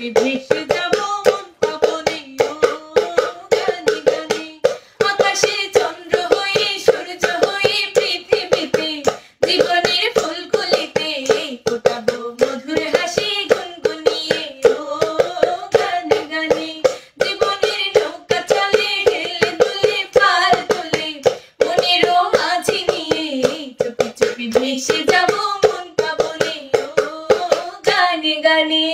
চুপি ভেসে যাব মন পাবনে ও গানে গানে আকাশে চন্দ্র হয়ে সূর্য হয়ে পৃথিবীতে জীবনের ফুলগুলিতে ফোটাবো মধুর হাসি গুনগুনিয়ে ও গানে গানে জীবনের নৌকা চলে হেলে দুলে পাল তুলে মনেরও মাঝি নিয়ে চুপি চুপি ভেসে যাব মন পাবনে ও গানে গানে।